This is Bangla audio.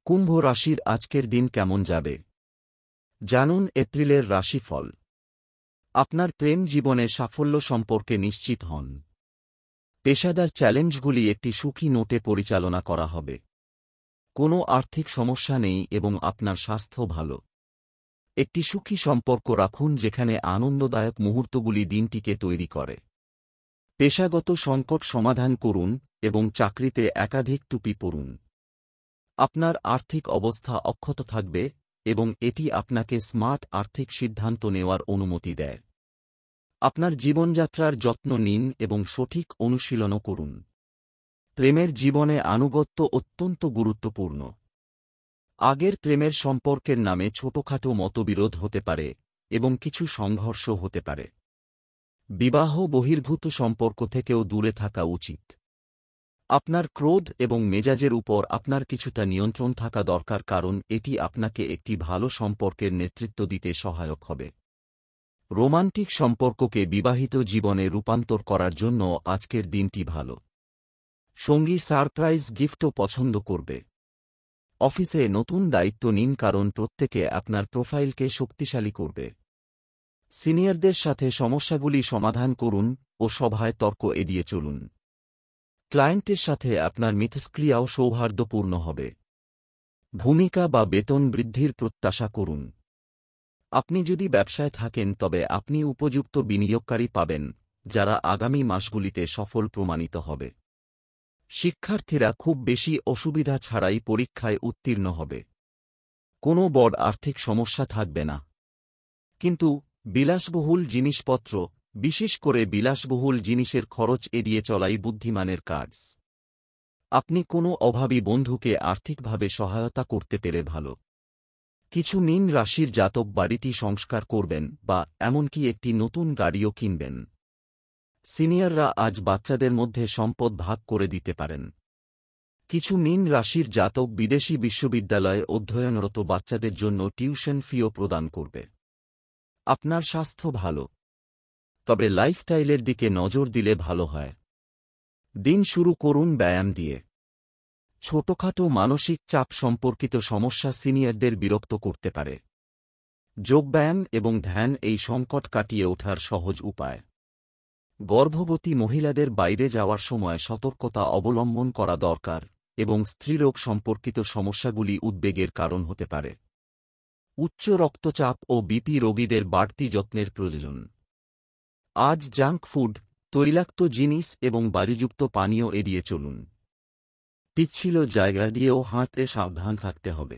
কুম্ভ রাশির আজকের দিন কেমন যাবে জানুন এপ্রিলের রাশিফল। আপনার প্রেম জীবনে সাফল্য সম্পর্কে নিশ্চিত হন। পেশাদার চ্যালেঞ্জগুলি একটি সুখী নোটে পরিচালনা করা হবে। কোনো আর্থিক সমস্যা নেই এবং আপনার স্বাস্থ্য ভালো। একটি সুখী সম্পর্ক রাখুন যেখানে আনন্দদায়ক মুহূর্তগুলি দিনটিকে তৈরি করে। পেশাগত সংকট সমাধান করুন এবং চাকরিতে একাধিক টুপি পরুন। আপনার আর্থিক অবস্থা অক্ষত থাকবে এবং এটি আপনাকে স্মার্ট আর্থিক সিদ্ধান্ত নেওয়ার অনুমতি দেয়। আপনার জীবনযাত্রার যত্ন নিন এবং সঠিক অনুশীলনও করুন। প্রেমের জীবনে আনুগত্য অত্যন্ত গুরুত্বপূর্ণ। আগের প্রেমের সম্পর্কের নামে ছোটখাটো মতবিরোধ হতে পারে এবং কিছু সংঘর্ষ হতে পারে। বিবাহ বহির্ভূত সম্পর্ক থেকেও দূরে থাকা উচিত। আপনার ক্রোধ এবং মেজাজের উপর আপনার কিছুটা নিয়ন্ত্রণ থাকা দরকার, কারণ এটি আপনাকে একটি ভালো সম্পর্কের নেতৃত্ব দিতে সহায়ক হবে। রোমান্টিক সম্পর্ককে বিবাহিত জীবনে রূপান্তর করার জন্য আজকের দিনটি ভালো। সঙ্গী সারপ্রাইজ গিফটও পছন্দ করবে। অফিসে নতুন দায়িত্ব নিন, কারণ প্রত্যেকে আপনার প্রোফাইলকে শক্তিশালী করবে। সিনিয়রদের সাথে সমস্যাগুলি সমাধান করুন ও সভায় তর্ক এড়িয়ে চলুন। ক্লায়েন্টের সাথে আপনার মিথস্ক্রিয়াও সৌহার্দ্যপূর্ণ হবে। ভূমিকা বা বেতন বৃদ্ধির প্রত্যাশা করুন। আপনি যদি ব্যবসায় থাকেন তবে আপনি উপযুক্ত বিনিয়োগকারী পাবেন, যারা আগামী মাসগুলিতে সফল প্রমাণিত হবে। শিক্ষার্থীরা খুব বেশি অসুবিধা ছাড়াই পরীক্ষায় উত্তীর্ণ হবে। কোনো বড় আর্থিক সমস্যা থাকবে না। কিন্তু বিলাসবহুল জিনিসপত্র, বিশেষ করে বিলাসবহুল জিনিসের খরচ এড়িয়ে চলাই বুদ্ধিমানের কাজ। আপনি কোনো অভাবী বন্ধুকে আর্থিকভাবে সহায়তা করতে পেরে ভালো। কিছু মীন রাশির জাতক বাড়িটি সংস্কার করবেন বা এমনকি একটি নতুন গাড়িও কিনবেন। সিনিয়ররা আজ বাচ্চাদের মধ্যে সম্পদ ভাগ করে দিতে পারেন। কিছু মীন রাশির জাতক বিদেশি বিশ্ববিদ্যালয়ে অধ্যয়নরত বাচ্চাদের জন্য টিউশন ফিও প্রদান করবে। আপনার স্বাস্থ্য ভালো, তবে লাইফস্টাইলের দিকে নজর দিলে ভালো হয়। দিন শুরু করুন ব্যায়াম দিয়ে। ছোটখাটো মানসিক চাপ সম্পর্কিত সমস্যা সিনিয়রদের বিরক্ত করতে পারে। যোগব্যায়াম এবং ধ্যান এই সংকট কাটিয়ে ওঠার সহজ উপায়। গর্ভবতী মহিলাদের বাইরে যাওয়ার সময় সতর্কতা অবলম্বন করা দরকার এবং স্ত্রীরোগ সম্পর্কিত সমস্যাগুলি উদ্বেগের কারণ হতে পারে। উচ্চ রক্তচাপ ও বিপি রোগীদের বাড়তি যত্নের প্রয়োজন। আজ জাঙ্ক ফুড, তৈলাক্ত জিনিস এবং বায়ুযুক্ত পানীয় এড়িয়ে চলুন। পিচ্ছিল জায়গা দিয়েও হাঁটতে সাবধান থাকতে হবে।